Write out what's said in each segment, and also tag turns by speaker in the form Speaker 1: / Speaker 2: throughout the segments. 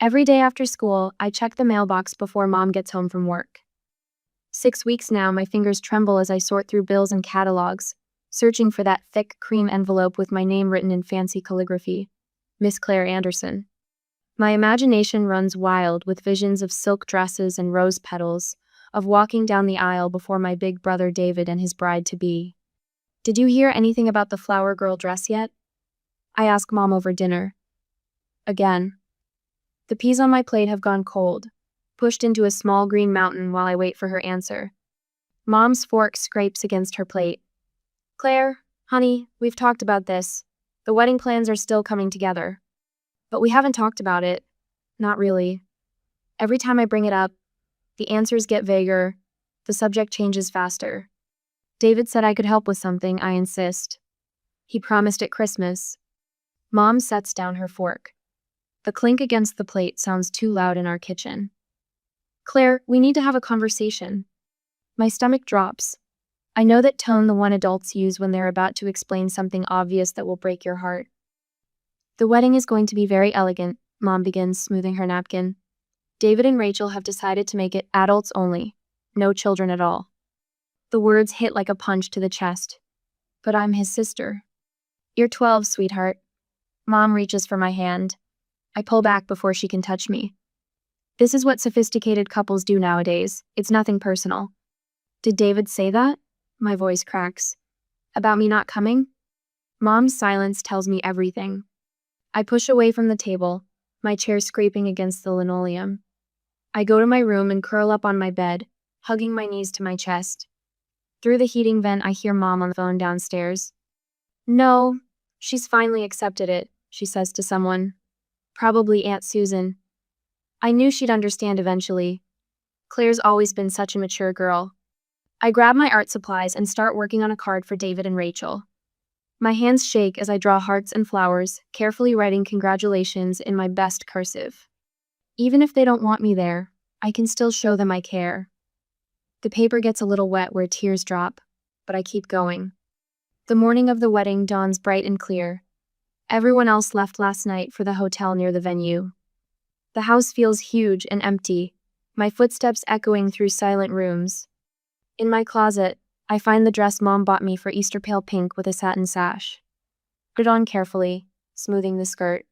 Speaker 1: Every day after school, I check the mailbox before Mom gets home from work. 6 weeks now, my fingers tremble as I sort through bills and catalogs, searching for that thick cream envelope with my name written in fancy calligraphy, Miss Claire Anderson. My imagination runs wild with visions of silk dresses and rose petals, of walking down the aisle before my big brother David and his bride-to-be. Did you hear anything about the flower girl dress yet? I ask Mom over dinner. Again. The peas on my plate have gone cold, pushed into a small green mountain while I wait for her answer. Mom's fork scrapes against her plate. Claire, honey, we've talked about this. The wedding plans are still coming together. But we haven't talked about it. Not really. Every time I bring it up, the answers get vaguer, the subject changes faster. David said I could help with something, I insist. He promised at Christmas. Mom sets down her fork. The clink against the plate sounds too loud in our kitchen. Claire, we need to have a conversation. My stomach drops. I know that tone the one adults use when they're about to explain something obvious that will break your heart. The wedding is going to be very elegant, Mom begins, smoothing her napkin. David and Rachel have decided to make it adults only, no children at all. The words hit like a punch to the chest. But I'm his sister. You're 12, sweetheart. Mom reaches for my hand. I pull back before she can touch me. This is what sophisticated couples do nowadays. It's nothing personal. Did David say that? My voice cracks. About me not coming? Mom's silence tells me everything. I push away from the table, my chair scraping against the linoleum. I go to my room and curl up on my bed, hugging my knees to my chest. Through the heating vent, I hear Mom on the phone downstairs. No, she's finally accepted it, she says to someone. Probably Aunt Susan. I knew she'd understand eventually. Claire's always been such a mature girl. I grab my art supplies and start working on a card for David and Rachel. My hands shake as I draw hearts and flowers, carefully writing congratulations in my best cursive. Even if they don't want me there, I can still show them I care. The paper gets a little wet where tears drop, but I keep going. The morning of the wedding dawns bright and clear. Everyone else left last night for the hotel near the venue. The house feels huge and empty, my footsteps echoing through silent rooms. In my closet, I find the dress Mom bought me for Easter pale pink with a satin sash. Put it on carefully, smoothing the skirt.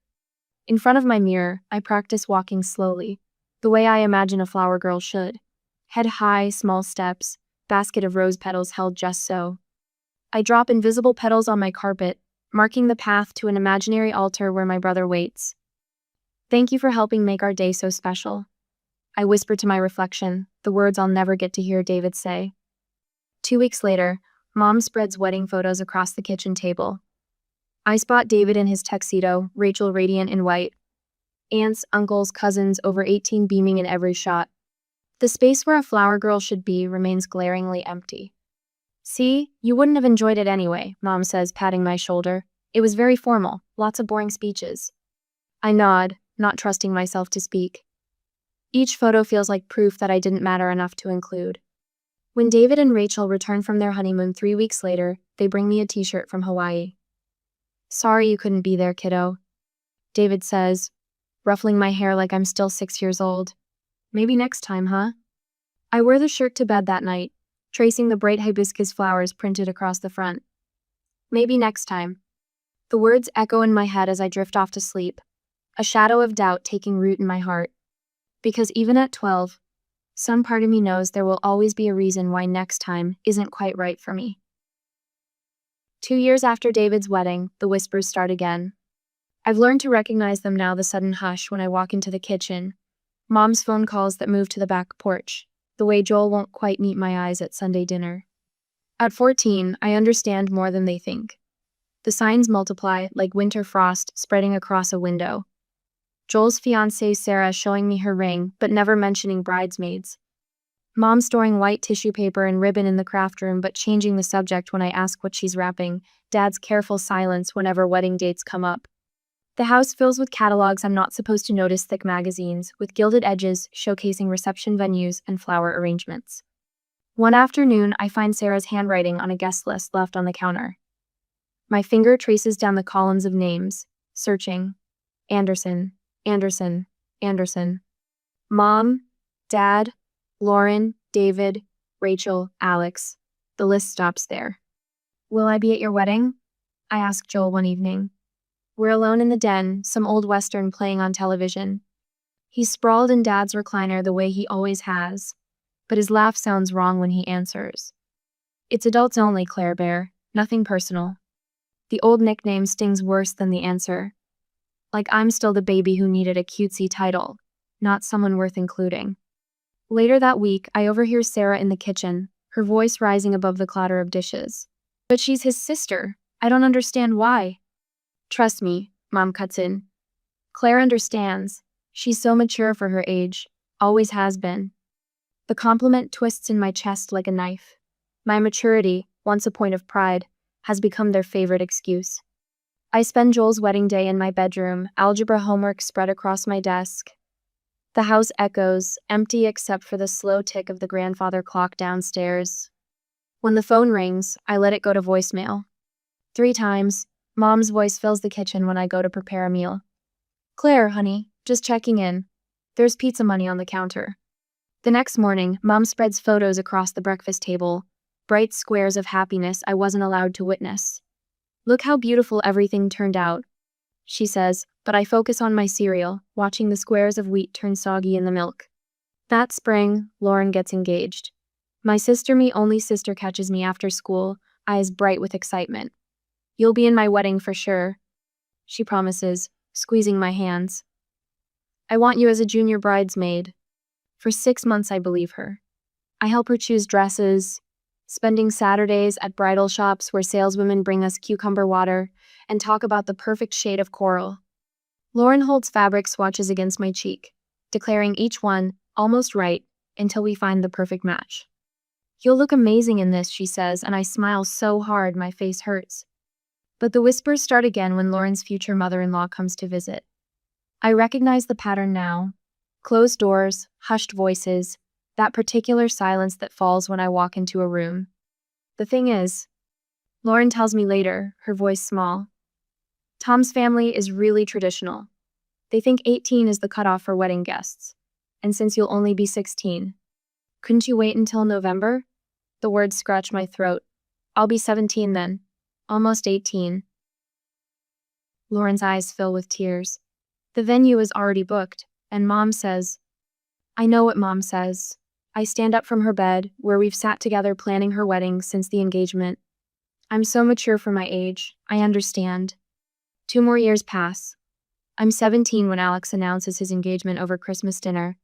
Speaker 1: In front of my mirror, I practice walking slowly, the way I imagine a flower girl should. Head high, small steps, basket of rose petals held just so. I drop invisible petals on my carpet, marking the path to an imaginary altar where my brother waits. Thank you for helping make our day so special. I whisper to my reflection, the words I'll never get to hear David say. 2 weeks later, Mom spreads wedding photos across the kitchen table. I spot David in his tuxedo, Rachel radiant in white. Aunts, uncles, cousins, over 18 beaming in every shot. The space where a flower girl should be remains glaringly empty. See, you wouldn't have enjoyed it anyway, Mom says, patting my shoulder. It was very formal, lots of boring speeches. I nod, not trusting myself to speak. Each photo feels like proof that I didn't matter enough to include. When David and Rachel return from their honeymoon 3 weeks later, they bring me a t-shirt from Hawaii. Sorry you couldn't be there, kiddo, David says, ruffling my hair like I'm still 6 years old. Maybe next time, huh? I wear the shirt to bed that night, tracing the bright hibiscus flowers printed across the front. Maybe next time. The words echo in my head as I drift off to sleep, a shadow of doubt taking root in my heart. Because even at 12, some part of me knows there will always be a reason why next time isn't quite right for me. 2 years after David's wedding, the whispers start again. I've learned to recognize them now, the sudden hush when I walk into the kitchen, Mom's phone calls that move to the back porch, the way Joel won't quite meet my eyes at Sunday dinner. At 14, I understand more than they think. The signs multiply like winter frost spreading across a window. Joel's fiancée Sarah showing me her ring, but never mentioning bridesmaids. Mom storing white tissue paper and ribbon in the craft room but changing the subject when I ask what she's wrapping. Dad's careful silence whenever wedding dates come up. The house fills with catalogs I'm not supposed to notice, thick magazines, with gilded edges showcasing reception venues and flower arrangements. One afternoon, I find Sarah's handwriting on a guest list left on the counter. My finger traces down the columns of names, searching. Anderson. Anderson. Mom, Dad, Lauren, David, Rachel, Alex. The list stops there. Will I be at your wedding? I asked Joel one evening. We're alone in the den, some old western playing on television. He's sprawled in Dad's recliner the way he always has, but his laugh sounds wrong when he answers. It's adults only, Claire Bear, nothing personal. The old nickname stings worse than the answer. Like I'm still the baby who needed a cutesy title, not someone worth including. Later that week, I overhear Sarah in the kitchen, her voice rising above the clatter of dishes. But she's his sister. I don't understand why. Trust me, Mom cuts in. Claire understands. She's so mature for her age, always has been. The compliment twists in my chest like a knife. My maturity, once a point of pride, has become their favorite excuse. I spend Joel's wedding day in my bedroom, algebra homework spread across my desk. The house echoes, empty except for the slow tick of the grandfather clock downstairs. When the phone rings, I let it go to voicemail. 3 times, Mom's voice fills the kitchen when I go to prepare a meal. Claire, honey, just checking in. There's pizza money on the counter. The next morning, Mom spreads photos across the breakfast table, bright squares of happiness I wasn't allowed to witness. Look how beautiful everything turned out, she says, but I focus on my cereal, watching the squares of wheat turn soggy in the milk. That spring, Lauren gets engaged. My me only sister catches me after school, eyes bright with excitement. You'll be in my wedding for sure, she promises, squeezing my hands. I want you as a junior bridesmaid. For 6 months I believe her. I help her choose dresses, spending Saturdays at bridal shops where saleswomen bring us cucumber water and talk about the perfect shade of coral. Lauren holds fabric swatches against my cheek, declaring each one almost right until we find the perfect match. You'll look amazing in this, she says, and I smile so hard my face hurts. But the whispers start again when Lauren's future mother-in-law comes to visit. I recognize the pattern now. Closed doors, hushed voices, that particular silence that falls when I walk into a room. The thing is, Lauren tells me later, her voice small, Tom's family is really traditional. They think 18 is the cutoff for wedding guests. And since you'll only be 16, couldn't you wait until November? The words scratch my throat. I'll be 17 then. Almost 18. Lauren's eyes fill with tears. The venue is already booked, and Mom says, I know what Mom says. I stand up from her bed, where we've sat together planning her wedding since the engagement. I'm so mature for my age. I understand. 2 more years pass. I'm 17 when Alex announces his engagement over Christmas dinner.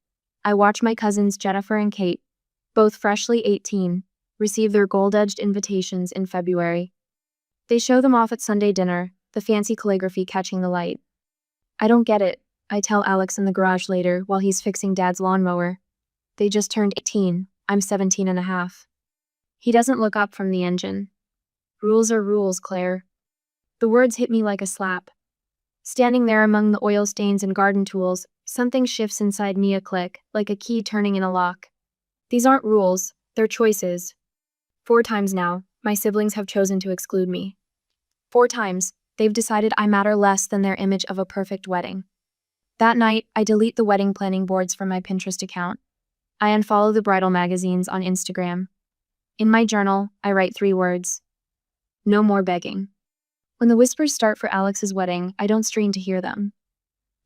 Speaker 1: I watch my cousins Jennifer and Kate, both freshly 18, receive their gold-edged invitations in February. They show them off at Sunday dinner, the fancy calligraphy catching the light. I don't get it, I tell Alex in the garage later while he's fixing Dad's lawnmower. They just turned 18, I'm 17 and a half. He doesn't look up from the engine. Rules are rules, Claire. The words hit me like a slap. Standing there among the oil stains and garden tools, something shifts inside me a click, like a key turning in a lock. These aren't rules, they're choices. 4 times now, my siblings have chosen to exclude me. 4 times, they've decided I matter less than their image of a perfect wedding. That night, I delete the wedding planning boards from my Pinterest account. I unfollow the bridal magazines on Instagram. In my journal, I write 3 words. No more begging. When the whispers start for Alex's wedding, I don't strain to hear them.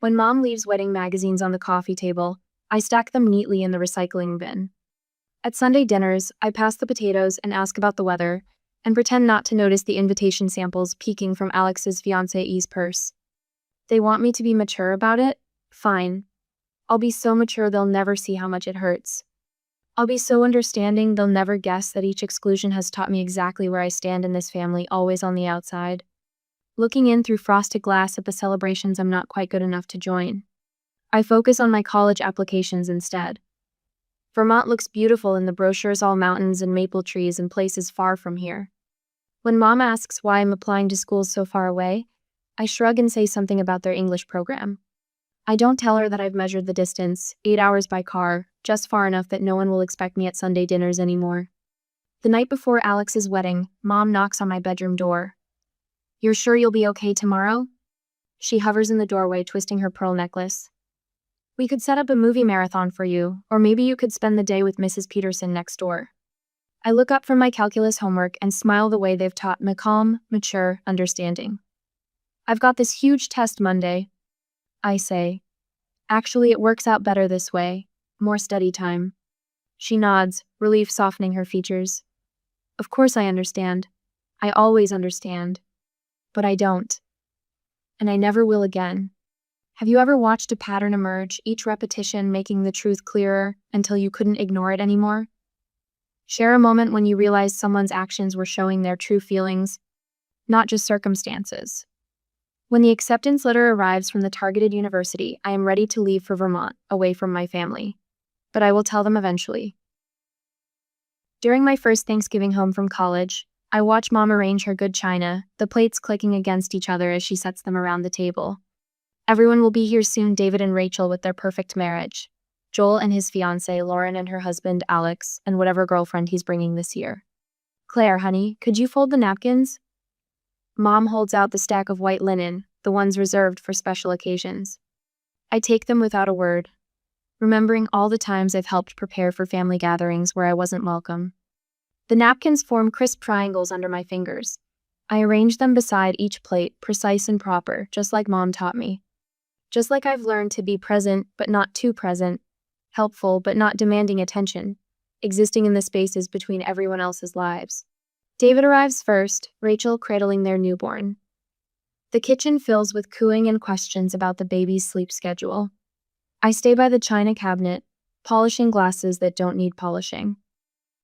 Speaker 1: When Mom leaves wedding magazines on the coffee table, I stack them neatly in the recycling bin. At Sunday dinners, I pass the potatoes and ask about the weather, and pretend not to notice the invitation samples peeking from Alex's fiancée's purse. They want me to be mature about it? Fine. I'll be so mature they'll never see how much it hurts. I'll be so understanding they'll never guess that each exclusion has taught me exactly where I stand in this family, always on the outside. Looking in through frosted glass at the celebrations I'm not quite good enough to join. I focus on my college applications instead. Vermont looks beautiful in the brochures, all mountains and maple trees and places far from here. When Mom asks why I'm applying to schools so far away, I shrug and say something about their English program. I don't tell her that I've measured the distance, 8 hours by car, just far enough that no one will expect me at Sunday dinners anymore. The night before Alex's wedding, Mom knocks on my bedroom door. You're sure you'll be okay tomorrow? She hovers in the doorway, twisting her pearl necklace. We could set up a movie marathon for you, or maybe you could spend the day with Mrs. Peterson next door. I look up from my calculus homework and smile the way they've taught me calm, mature understanding. I've got this huge test Monday, I say. Actually, it works out better this way. More study time. She nods, relief softening her features. Of course I understand. I always understand. But I don't. And I never will again. Have you ever watched a pattern emerge, each repetition making the truth clearer until you couldn't ignore it anymore? Share a moment when you realized someone's actions were showing their true feelings, not just circumstances. When the acceptance letter arrives from the targeted university, I am ready to leave for Vermont, away from my family. But I will tell them eventually. During my first Thanksgiving home from college, I watch Mom arrange her good china, the plates clicking against each other as she sets them around the table. Everyone will be here soon, David and Rachel with their perfect marriage. Joel and his fiancée, Lauren, and her husband, Alex, and whatever girlfriend he's bringing this year. Claire, honey, could you fold the napkins? Mom holds out the stack of white linen, the ones reserved for special occasions. I take them without a word, remembering all the times I've helped prepare for family gatherings where I wasn't welcome. The napkins form crisp triangles under my fingers. I arrange them beside each plate, precise and proper, just like Mom taught me. Just like I've learned to be present, but not too present, helpful, but not demanding attention, existing in the spaces between everyone else's lives. David arrives first, Rachel cradling their newborn. The kitchen fills with cooing and questions about the baby's sleep schedule. I stay by the china cabinet, polishing glasses that don't need polishing.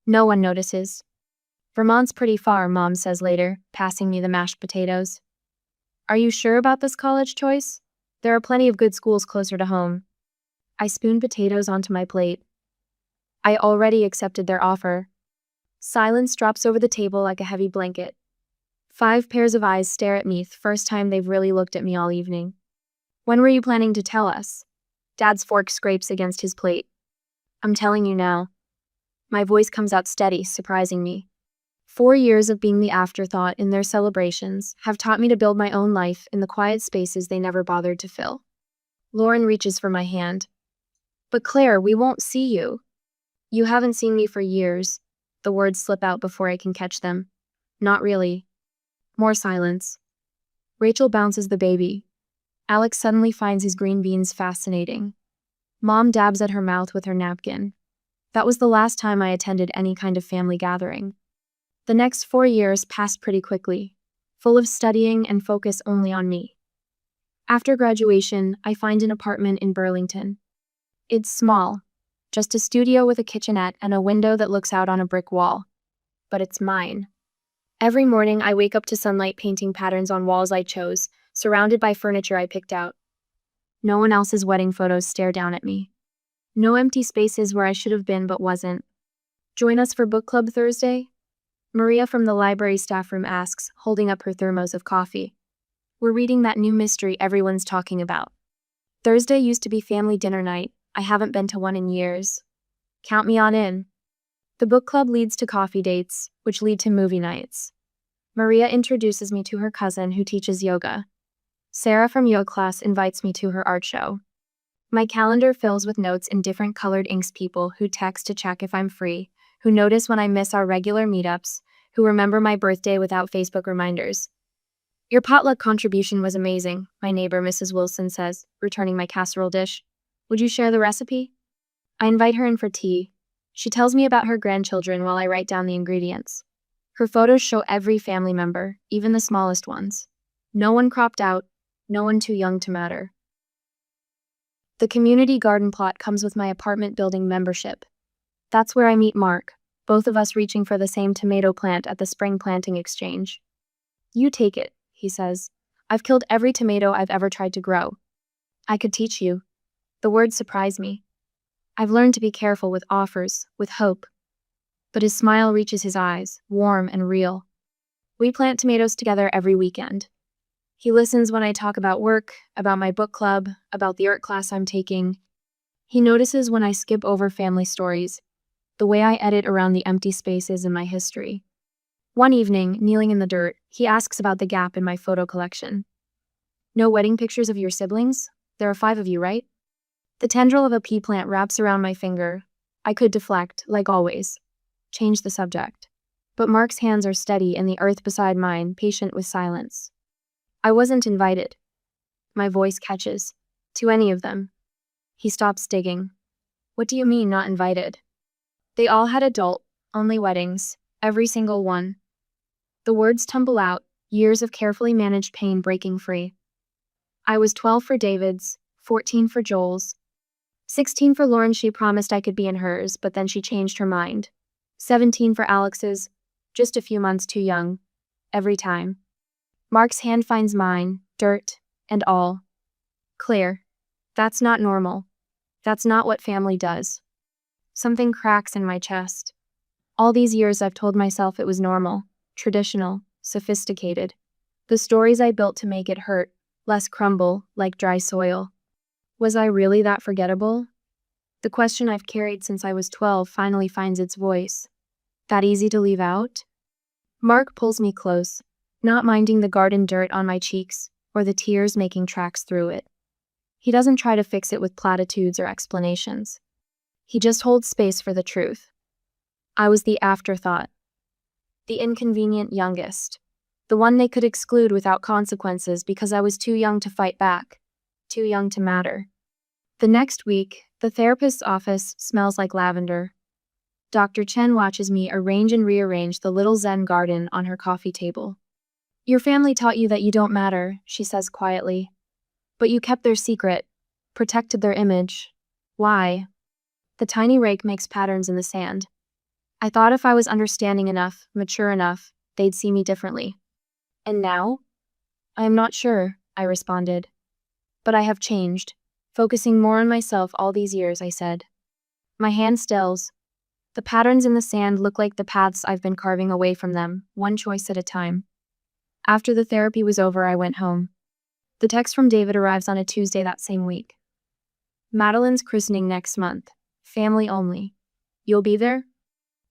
Speaker 1: No one notices. Vermont's pretty far, Mom says later, passing me the mashed potatoes. Are you sure about this college choice? There are plenty of good schools closer to home. I spoon potatoes onto my plate. I already accepted their offer. Silence drops over the table like a heavy blanket. 5 pairs of eyes stare at me, the first time they've really looked at me all evening. When were you planning to tell us? Dad's fork scrapes against his plate. I'm telling you now. My voice comes out steady, surprising me. 4 years of being the afterthought in their celebrations have taught me to build my own life in the quiet spaces they never bothered to fill. Lauren reaches for my hand. But Claire, we won't see you. You haven't seen me for years. The words slip out before I can catch them. Not really. More silence. Rachel bounces the baby. Alex suddenly finds his green beans fascinating. Mom dabs at her mouth with her napkin. That was the last time I attended any kind of family gathering. The next 4 years passed pretty quickly, full of studying and focus only on me. After graduation, I find an apartment in Burlington. It's small, just a studio with a kitchenette and a window that looks out on a brick wall. But it's mine. Every morning, I wake up to sunlight painting patterns on walls I chose, surrounded by furniture I picked out. No one else's wedding photos stare down at me. No empty spaces where I should have been but wasn't. Join us for book club Thursday? Maria from the library staff room asks, holding up her thermos of coffee. We're reading that new mystery everyone's talking about. Thursday used to be family dinner night. I haven't been to one in years. Count me on in. The book club leads to coffee dates, which lead to movie nights. Maria introduces me to her cousin who teaches yoga. Sarah from yoga class invites me to her art show. My calendar fills with notes in different colored inks, people who text to check if I'm free, who notice when I miss our regular meetups, who remember my birthday without Facebook reminders. Your potluck contribution was amazing, my neighbor Mrs. Wilson says, returning my casserole dish. Would you share the recipe? I invite her in for tea. She tells me about her grandchildren while I write down the ingredients. Her photos show every family member, even the smallest ones. No one cropped out, no one too young to matter. The community garden plot comes with my apartment building membership. That's where I meet Mark, both of us reaching for the same tomato plant at the spring planting exchange. You take it, he says. I've killed every tomato I've ever tried to grow. I could teach you. The words surprise me. I've learned to be careful with offers, with hope. But his smile reaches his eyes, warm and real. We plant tomatoes together every weekend. He listens when I talk about work, about my book club, about the art class I'm taking. He notices when I skip over family stories, the way I edit around the empty spaces in my history. One evening, kneeling in the dirt, he asks about the gap in my photo collection. No wedding pictures of your siblings? There are 5 of you, right? The tendril of a pea plant wraps around my finger. I could deflect, like always. Change the subject. But Mark's hands are steady and the earth beside mine, patient with silence. I wasn't invited. My voice catches. To any of them. He stops digging. What do you mean, not invited? They all had adult-only weddings, every single one. The words tumble out, years of carefully managed pain breaking free. I was 12 for David's, 14 for Joel's, 16 for Lauren. She promised I could be in hers, but then she changed her mind. 17 for Alex's, just a few months too young. Every time. Mark's hand finds mine, dirt, and all. Claire. That's not normal. That's not what family does. Something cracks in my chest. All these years I've told myself it was normal, traditional, sophisticated. The stories I built to make it hurt, less crumble, like dry soil. Was I really that forgettable? The question I've carried since I was 12 finally finds its voice. That easy to leave out? Mark pulls me close, not minding the garden dirt on my cheeks, or the tears making tracks through it. He doesn't try to fix it with platitudes or explanations. He just holds space for the truth. I was the afterthought. The inconvenient youngest. The one they could exclude without consequences because I was too young to fight back. Too young to matter. The next week, the therapist's office smells like lavender. Dr. Chen watches me arrange and rearrange the little Zen garden on her coffee table. Your family taught you that you don't matter, she says quietly. But you kept their secret, protected their image. Why? The tiny rake makes patterns in the sand. I thought if I was understanding enough, mature enough, they'd see me differently. And now? I am not sure, I responded. But I have changed, focusing more on myself all these years, I said. My hand stills. The patterns in the sand look like the paths I've been carving away from them, one choice at a time. After the therapy was over, I went home. The text from David arrives on a Tuesday that same week. Madeline's christening next month. Family only. You'll be there?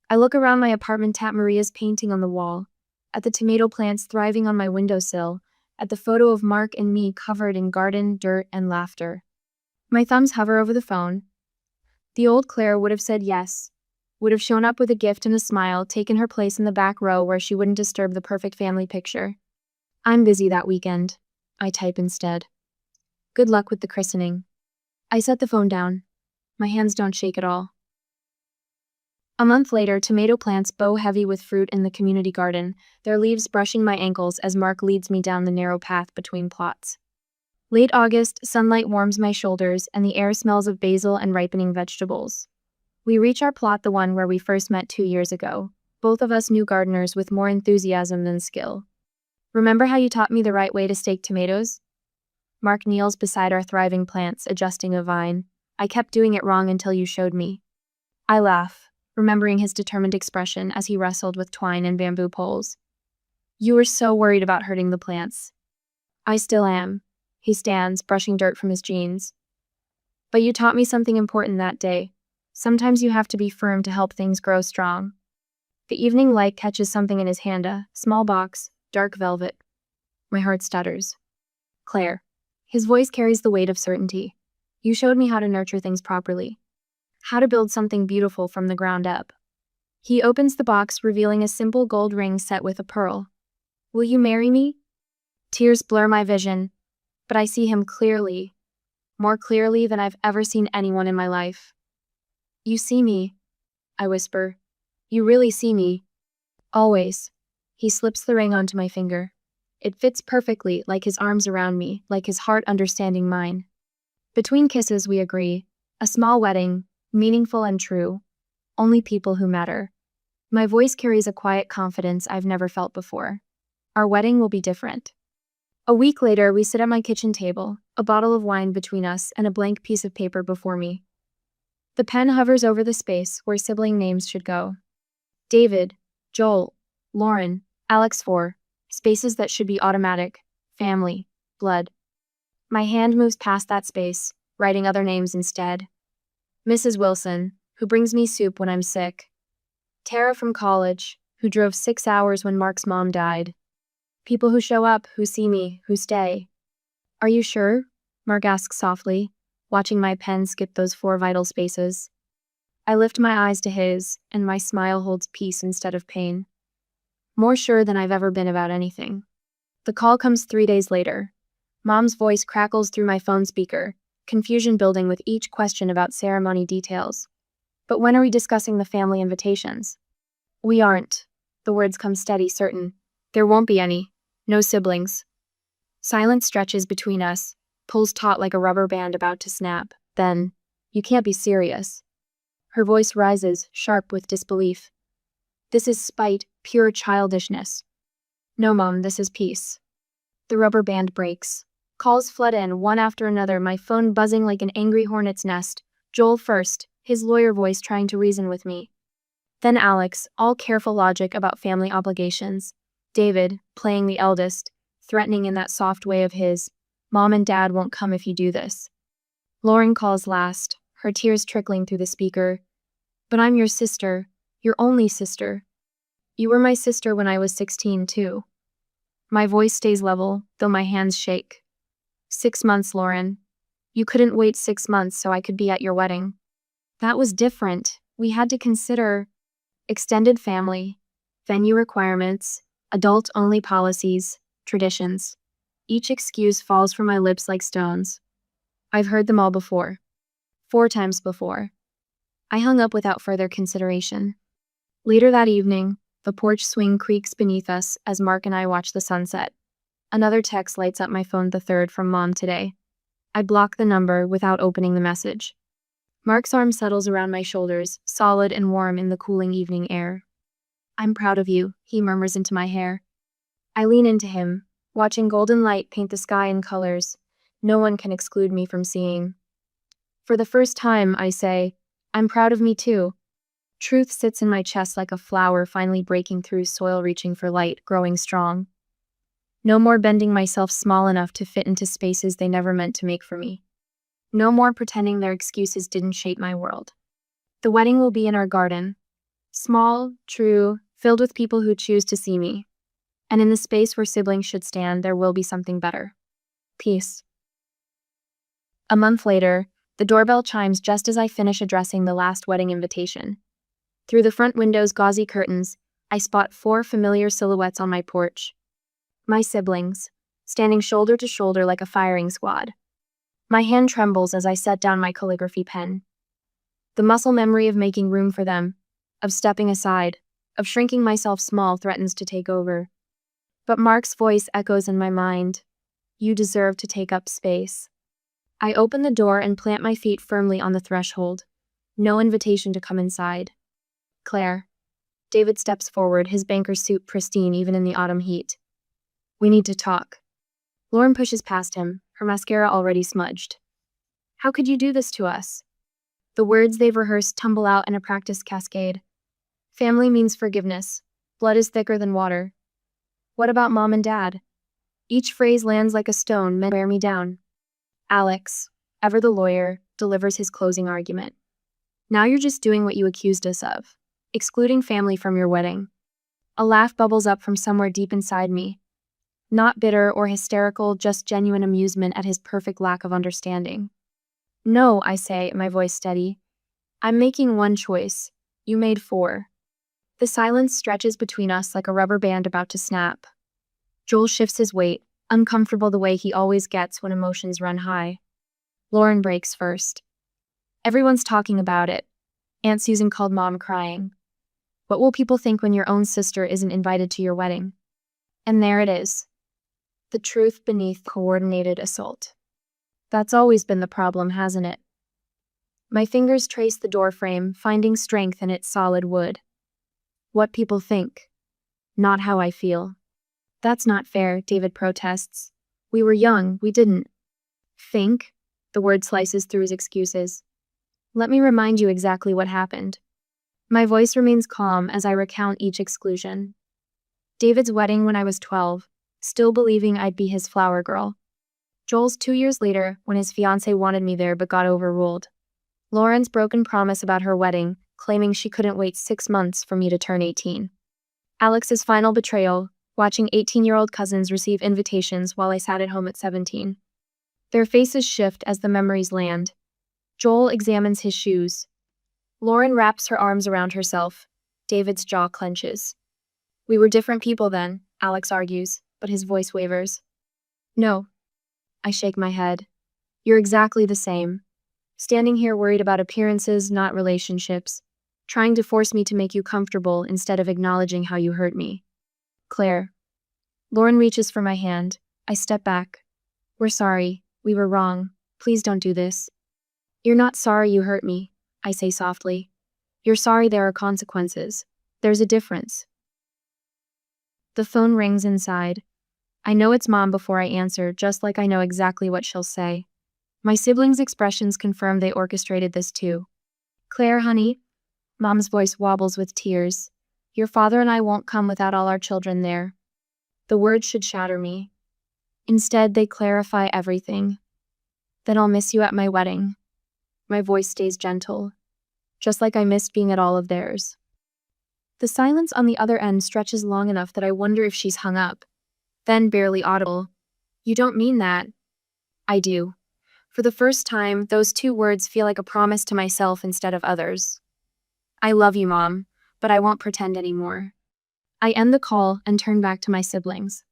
Speaker 1: I look around my apartment at Maria's painting on the wall, at the tomato plants thriving on my windowsill, at the photo of Mark and me covered in garden, dirt, and laughter. My thumbs hover over the phone. The old Claire would have said yes, would have shown up with a gift and a smile, taken her place in the back row where she wouldn't disturb the perfect family picture. I'm busy that weekend. I type instead. Good luck with the christening. I set the phone down. My hands don't shake at all. A month later, tomato plants bow heavy with fruit in the community garden, their leaves brushing my ankles as Mark leads me down the narrow path between plots. Late August, sunlight warms my shoulders and the air smells of basil and ripening vegetables. We reach our plot, the one where we first met 2 years ago, both of us new gardeners with more enthusiasm than skill. Remember how you taught me the right way to stake tomatoes? Mark kneels beside our thriving plants, adjusting a vine. I kept doing it wrong until you showed me. I laugh, remembering his determined expression as he wrestled with twine and bamboo poles. You were so worried about hurting the plants. I still am. He stands, brushing dirt from his jeans. But you taught me something important that day. Sometimes you have to be firm to help things grow strong. The evening light catches something in his hand, a small box, dark velvet. My heart stutters. Claire. His voice carries the weight of certainty. You showed me how to nurture things properly. How to build something beautiful from the ground up. He opens the box, revealing a simple gold ring set with a pearl. Will you marry me? Tears blur my vision, but I see him clearly. More clearly than I've ever seen anyone in my life. You see me, I whisper. You really see me. Always. He slips the ring onto my finger. It fits perfectly, like his arms around me, like his heart understanding mine. Between kisses, we agree. A small wedding, meaningful and true. Only people who matter. My voice carries a quiet confidence I've never felt before. Our wedding will be different. A week later, we sit at my kitchen table, a bottle of wine between us and a blank piece of paper before me. The pen hovers over the space where sibling names should go. David, Joel, Lauren, Alex 4, spaces that should be automatic, family, blood. My hand moves past that space, writing other names instead. Mrs. Wilson, who brings me soup when I'm sick. Tara from college, who drove 6 hours when Mark's mom died. People who show up, who see me, who stay. Are you sure? Mark asks softly. watching my pen skip those 4 vital spaces. I lift my eyes to his, and my smile holds peace instead of pain. More sure than I've ever been about anything. The call comes 3 days later. Mom's voice crackles through my phone speaker, confusion building with each question about ceremony details. But when are we discussing the family invitations? We aren't. The words come steady, certain. There won't be any. No siblings. Silence stretches between us, pulls taut like a rubber band about to snap. Then, you can't be serious. Her voice rises, sharp with disbelief. This is spite, pure childishness. No, Mom, this is peace. The rubber band breaks. Calls flood in, one after another, my phone buzzing like an angry hornet's nest. Joel first, his lawyer voice trying to reason with me. Then Alex, all careful logic about family obligations. David, playing the eldest, threatening in that soft way of his. Mom and Dad won't come if you do this. Lauren calls last, her tears trickling through the speaker. But I'm your sister, your only sister. You were my sister when I was 16, too. My voice stays level, though my hands shake. 6 months, Lauren. You couldn't wait 6 months so I could be at your wedding. That was different. We had to consider extended family, venue requirements, adult-only policies, traditions. Each excuse falls from my lips like stones. I've heard them all before. 4 times before. I hung up without further consideration. Later that evening, the porch swing creaks beneath us as Mark and I watch the sunset. Another text lights up my phone, the third from Mom today. I block the number without opening the message. Mark's arm settles around my shoulders, solid and warm in the cooling evening air. I'm proud of you, he murmurs into my hair. I lean into him, watching golden light paint the sky in colors no one can exclude me from seeing. For the first time, I say, I'm proud of me too. Truth sits in my chest like a flower finally breaking through soil, reaching for light, growing strong. No more bending myself small enough to fit into spaces they never meant to make for me. No more pretending their excuses didn't shape my world. The wedding will be in our garden. Small, true, filled with people who choose to see me. And in the space where siblings should stand, there will be something better. Peace. A month later, the doorbell chimes just as I finish addressing the last wedding invitation. Through the front window's gauzy curtains, I spot 4 familiar silhouettes on my porch. My siblings, standing shoulder to shoulder like a firing squad. My hand trembles as I set down my calligraphy pen. The muscle memory of making room for them, of stepping aside, of shrinking myself small threatens to take over. But Mark's voice echoes in my mind. You deserve to take up space. I open the door and plant my feet firmly on the threshold. No invitation to come inside. Claire. David steps forward, his banker suit pristine even in the autumn heat. We need to talk. Lauren pushes past him, her mascara already smudged. How could you do this to us? The words they've rehearsed tumble out in a practiced cascade. Family means forgiveness. Blood is thicker than water. What about Mom and Dad? Each phrase lands like a stone meant to wear me down. Alex, ever the lawyer, delivers his closing argument. Now you're just doing what you accused us of. Excluding family from your wedding. A laugh bubbles up from somewhere deep inside me. Not bitter or hysterical, just genuine amusement at his perfect lack of understanding. No, I say, my voice steady. I'm making one choice. You made 4. The silence stretches between us like a rubber band about to snap. Joel shifts his weight, uncomfortable the way he always gets when emotions run high. Lauren breaks first. Everyone's talking about it. Aunt Susan called Mom crying. What will people think when your own sister isn't invited to your wedding? And there it is. The truth beneath coordinated assault. That's always been the problem, hasn't it? My fingers trace the doorframe, finding strength in its solid wood. What people think, not how I feel. That's not fair, David protests. We were young, we didn't think. The word slices through his excuses. Let me remind you exactly what happened. My voice remains calm as I recount each exclusion. David's wedding when I was 12, still believing I'd be his flower girl. Joel's 2 years later when his fiancée wanted me there but got overruled. Lauren's broken promise about her wedding, claiming she couldn't wait 6 months for me to turn 18. Alex's final betrayal, watching 18-year-old cousins receive invitations while I sat at home at 17. Their faces shift as the memories land, Joel examines his shoes. Lauren wraps her arms around herself. David's jaw clenches. We were different people then, Alex argues, but his voice wavers. No. I shake my head. You're exactly the same. Standing here worried about appearances, not relationships. Trying to force me to make you comfortable instead of acknowledging how you hurt me. Claire. Lauren reaches for my hand. I step back. We're sorry. We were wrong. Please don't do this. You're not sorry you hurt me, I say softly. You're sorry there are consequences. There's a difference. The phone rings inside. I know it's Mom before I answer, just like I know exactly what she'll say. My siblings' expressions confirm they orchestrated this too. Claire, honey. Mom's voice wobbles with tears. Your father and I won't come without all our children there. The words should shatter me. Instead, they clarify everything. Then I'll miss you at my wedding. My voice stays gentle, just like I missed being at all of theirs. The silence on the other end stretches long enough that I wonder if she's hung up. Then, barely audible, you don't mean that. I do. For the first time, those two words feel like a promise to myself instead of others. I love you, Mom, but I won't pretend anymore. I end the call and turn back to my siblings.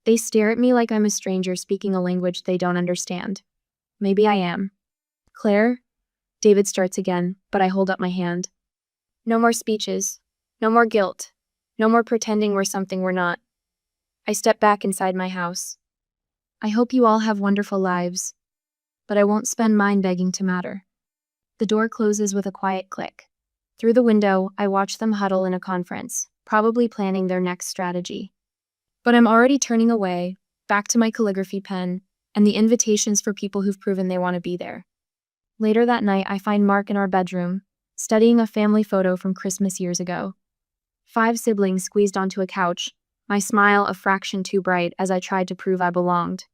Speaker 1: They stare at me like I'm a stranger speaking a language they don't understand. Maybe I am. Claire? David starts again, but I hold up my hand. No more speeches. No more guilt. No more pretending we're something we're not. I step back inside my house. I hope you all have wonderful lives, but I won't spend mine begging to matter. The door closes with a quiet click. Through the window, I watch them huddle in a conference, probably planning their next strategy. But I'm already turning away, back to my calligraphy pen, and the invitations for people who've proven they want to be there. Later that night, I find Mark in our bedroom, studying a family photo from Christmas years ago. 5 siblings squeezed onto a couch, my smile a fraction too bright as I tried to prove I belonged.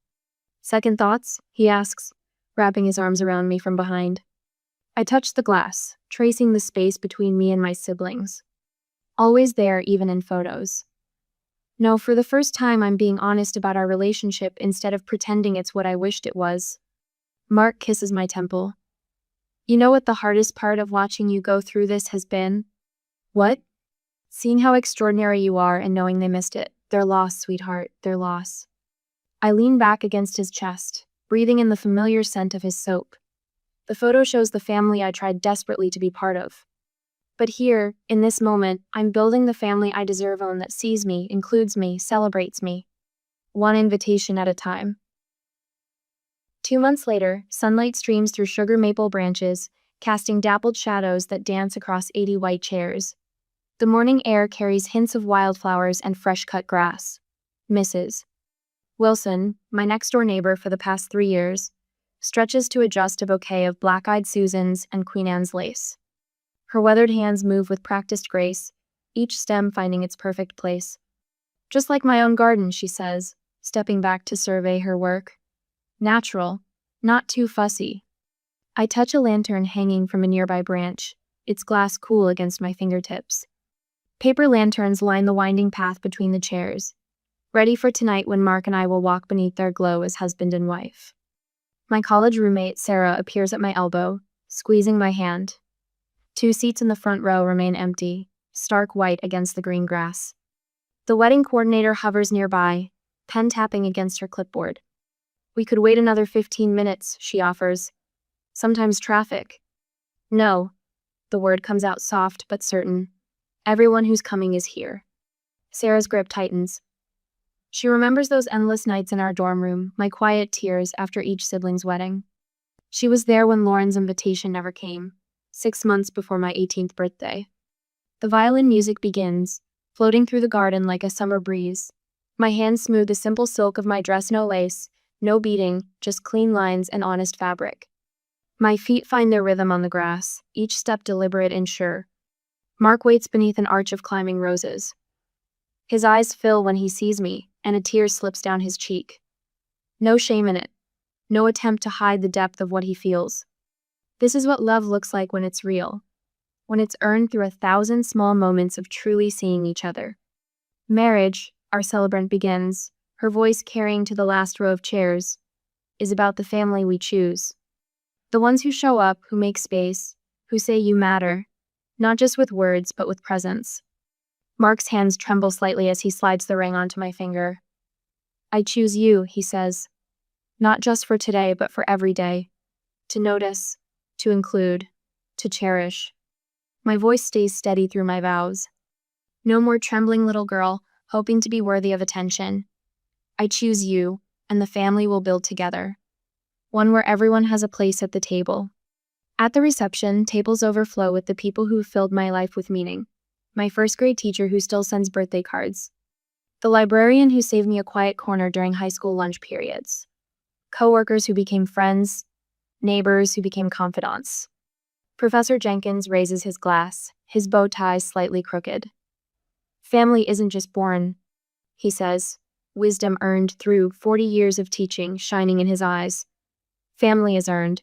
Speaker 1: Second thoughts? He asks, wrapping his arms around me from behind. I touch the glass, tracing the space between me and my siblings. Always there, even in photos. No, for the first time I'm being honest about our relationship instead of pretending it's what I wished it was. Mark kisses my temple. You know what the hardest part of watching you go through this has been? What? Seeing how extraordinary you are and knowing they missed it. Their loss, sweetheart, their loss. I lean back against his chest, breathing in the familiar scent of his soap. The photo shows the family I tried desperately to be part of. But here, in this moment, I'm building the family I deserve on that sees me, includes me, celebrates me. One invitation at a time. 2 months later, sunlight streams through sugar maple branches, casting dappled shadows that dance across 80 white chairs. The morning air carries hints of wildflowers and fresh-cut grass. Mrs. Wilson, my next-door neighbor for the past 3 years, stretches to adjust a bouquet of black-eyed Susans and Queen Anne's lace. Her weathered hands move with practiced grace, each stem finding its perfect place. Just like my own garden, she says, stepping back to survey her work. Natural, not too fussy. I touch a lantern hanging from a nearby branch, its glass cool against my fingertips. Paper lanterns line the winding path between the chairs, ready for tonight when Mark and I will walk beneath their glow as husband and wife. My college roommate, Sarah, appears at my elbow, squeezing my hand. 2 seats in the front row remain empty, stark white against the green grass. The wedding coordinator hovers nearby, pen tapping against her clipboard. We could wait another 15 minutes, she offers. Sometimes traffic. No. The word comes out soft but certain. Everyone who's coming is here. Sarah's grip tightens. She remembers those endless nights in our dorm room, my quiet tears after each sibling's wedding. She was there when Lauren's invitation never came, 6 months before my 18th birthday. The violin music begins, floating through the garden like a summer breeze. My hands smooth the simple silk of my dress, no lace, no beading, just clean lines and honest fabric. My feet find their rhythm on the grass, each step deliberate and sure. Mark waits beneath an arch of climbing roses. His eyes fill when he sees me, and a tear slips down his cheek. No shame in it. No attempt to hide the depth of what he feels. This is what love looks like when it's real. When it's earned through 1,000 small moments of truly seeing each other. Marriage, our celebrant begins, her voice carrying to the last row of chairs, is about the family we choose. The ones who show up, who make space, who say you matter, not just with words, but with presence. Mark's hands tremble slightly as he slides the ring onto my finger. I choose you, he says. Not just for today, but for every day. To notice, to include, to cherish. My voice stays steady through my vows. No more trembling little girl, hoping to be worthy of attention. I choose you, and the family will build together. One where everyone has a place at the table. At the reception, tables overflow with the people who filled my life with meaning. My first grade teacher who still sends birthday cards. The librarian who saved me a quiet corner during high school lunch periods. Coworkers who became friends. Neighbors who became confidants. Professor Jenkins raises his glass, his bow tie slightly crooked. Family isn't just born, he says, wisdom earned through 40 years of teaching shining in his eyes. Family is earned,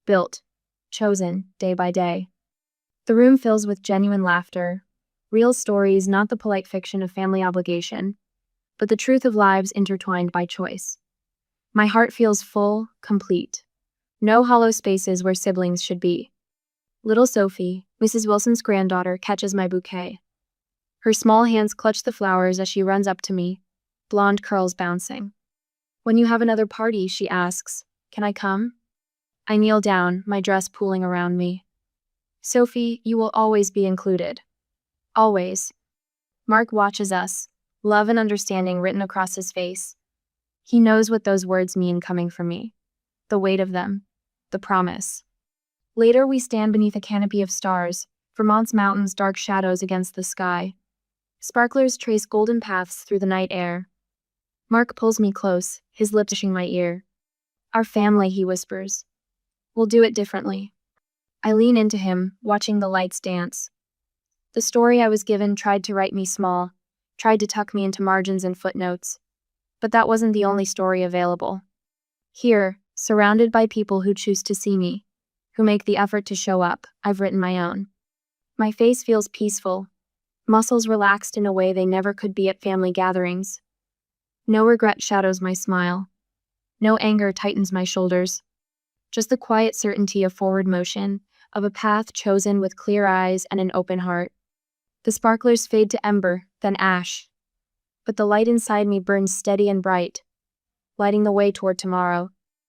Speaker 1: built, chosen, day by day. The room fills with genuine laughter, real stories, not the polite fiction of family obligation, but the truth of lives intertwined by choice. My heart feels full, complete. No hollow spaces where siblings should be. Little Sophie, Mrs. Wilson's granddaughter, catches my bouquet. Her small hands clutch the flowers as she runs up to me, blonde curls bouncing. When you have another party, she asks, can I come? I kneel down, my dress pooling around me. Sophie, you will always be included. Always. Mark watches us, love and understanding written across his face. He knows what those words mean coming from me. The weight of them. The promise. Later we stand beneath a canopy of stars, Vermont's mountains dark shadows against the sky. Sparklers trace golden paths through the night air. Mark pulls me close, his lips touching my ear. Our family, he whispers. We'll do it differently. I lean into him, watching the lights dance. The story I was given tried to write me small, tried to tuck me into margins and footnotes. But that wasn't the only story available. Here, surrounded by people who choose to see me, who make the effort to show up, I've written my own. My face feels peaceful, muscles relaxed in a way they never could be at family gatherings. No regret shadows my smile. No anger tightens my shoulders. Just the quiet certainty of forward motion, of a path chosen with clear eyes and an open heart. The sparklers fade to ember, then ash. But the light inside me burns steady and bright, lighting the way toward tomorrow.